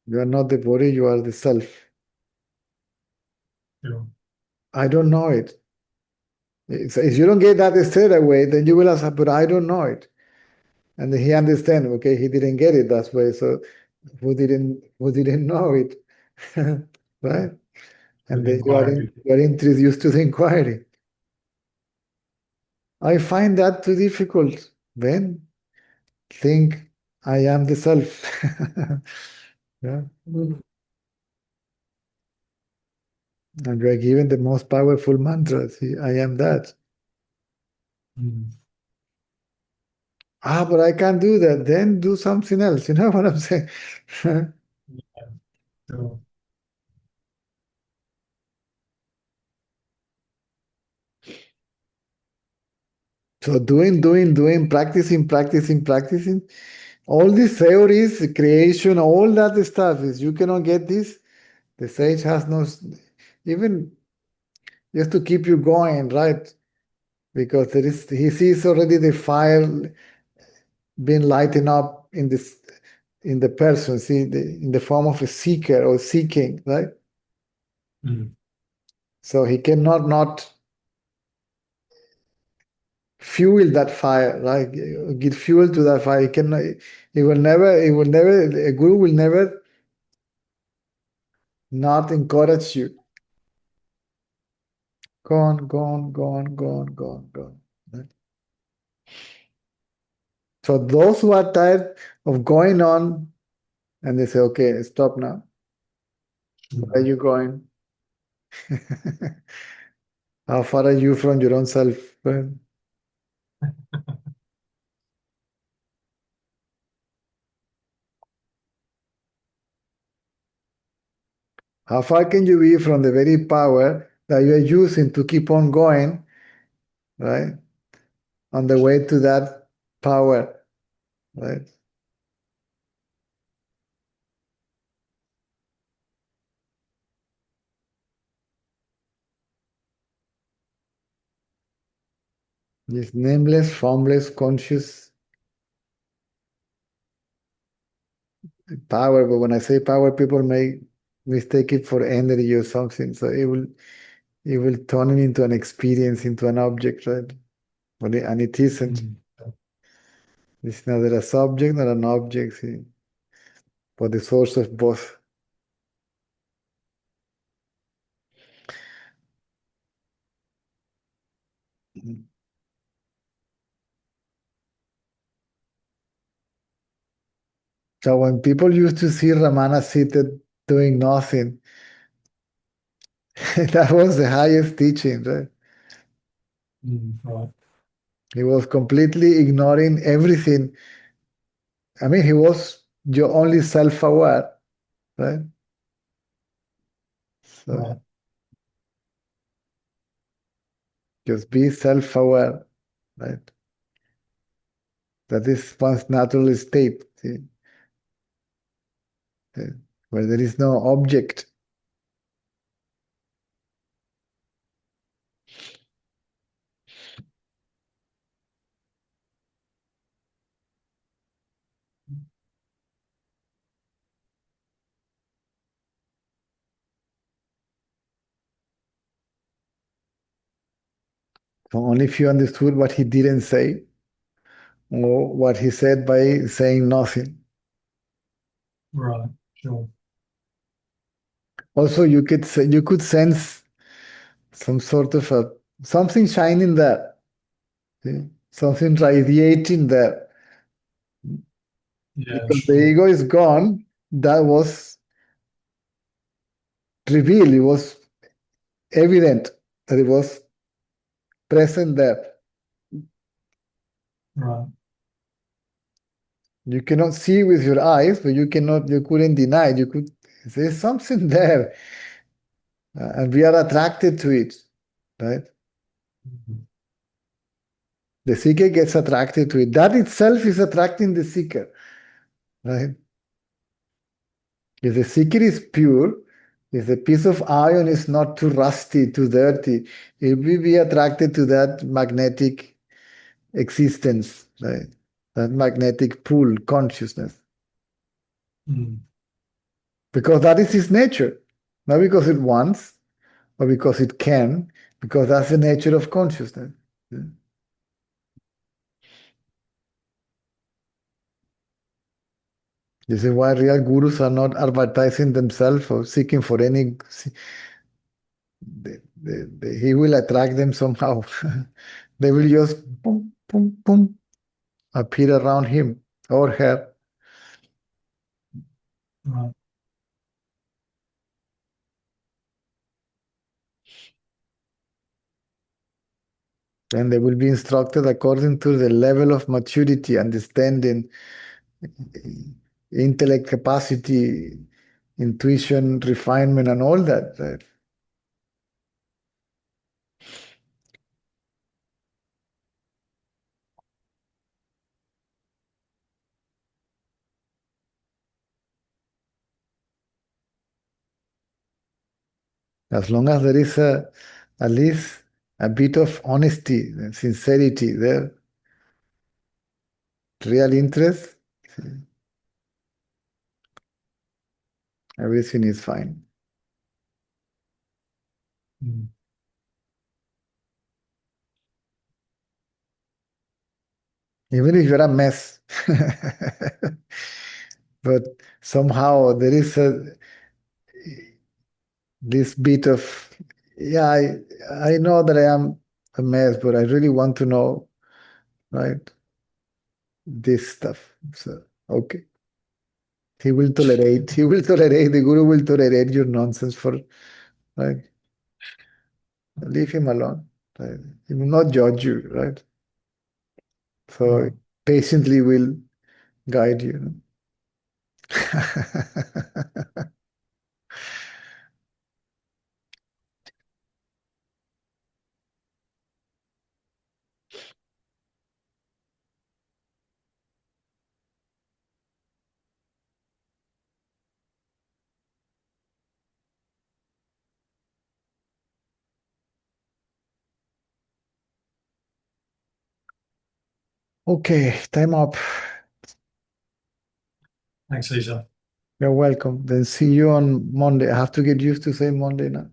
B: You are not the body, you are the self.
C: Yeah.
B: I don't know it. If you don't get that straight away, then you will ask, but I don't know it. And he understands, okay, he didn't get it that way, so who didn't know it? Right? And then you are introduced to the inquiry. I find that too difficult. Then think I am the self. Yeah. And you are given the most powerful mantra. See, I am that. But I can't do that. Then do something else. You know what I'm saying?
C: Sure.
B: So doing, practicing. All these theories, creation, all that stuff is you cannot get this. The sage has no, even just to keep you going, right? Because he sees already the fire being lighting up in the person, see, in the form of a seeker or seeking, right? So he cannot not fuel that fire, right? Give fuel to that fire. A guru will never not encourage you. Go on, go on, go on, go on, go on, go on. Right? So those who are tired of going on and they say, okay, stop now. Where are you going? How far are you from your own self? Right? How far can you be from the very power that you are using to keep on going, right? On the way to that power, right? This nameless, formless, conscious power. But when I say power, people may mistake it for energy or something. So it will turn it into an experience, into an object, right? And it isn't. It's neither a subject nor an object, see, but the source of both. So when people used to see Ramana seated doing nothing, that was the highest teaching, right?
C: Right.
B: He was completely ignoring everything. I mean, he was your only self-aware, right? So
C: Right.
B: just be self-aware, right? That is one's natural state, see, where there is no object. So only if you understood what he didn't say, or what he said by saying nothing.
C: Right. Sure.
B: Also, you could sense some sort of something shining there, see? Something radiating there.
C: Yeah.
B: Because the
C: Sure.
B: ego is gone, that was revealed, it was evident that it was present there.
C: Right.
B: You cannot see with your eyes, but you couldn't deny it. There's something there, and we are attracted to it, right? The seeker gets attracted to it. That itself is attracting the seeker, right? If the seeker is pure, if the piece of iron is not too rusty, too dirty, it will be attracted to that magnetic existence, right? That magnetic pull consciousness. Because that is its nature. Not because it wants or because it can, because that's the nature of consciousness. This is why real gurus are not advertising themselves or seeking for any. He will attract them somehow. They will just boom, boom, boom, appear around him or her.
C: Right.
B: And they will be instructed according to the level of maturity, understanding, intellect capacity, intuition, refinement, and all that. Right? As long as there is at least a bit of honesty and sincerity there, real interest, everything is fine. even if you're a mess. But somehow there is this bit of, yeah, I know that I am a mess, but I really want to know, right, this stuff. So, okay. He will tolerate, the guru will tolerate your nonsense for, right? Leave him alone, right? He will not judge you, right? So patiently will guide you. Okay, time up.
C: Thanks, Cesar.
B: You're welcome. Then see you on Monday. I have to get used to saying Monday now.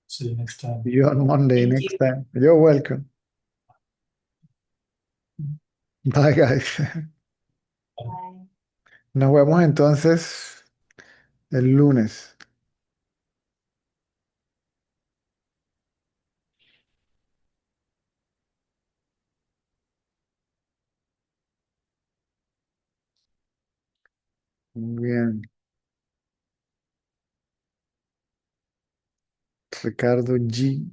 C: See you next time.
B: See you on Monday
D: Thank
B: next
D: you.
B: time. You're welcome. Bye, guys.
D: Bye.
B: Nos vemos entonces el lunes. Muy bien. Ricardo G.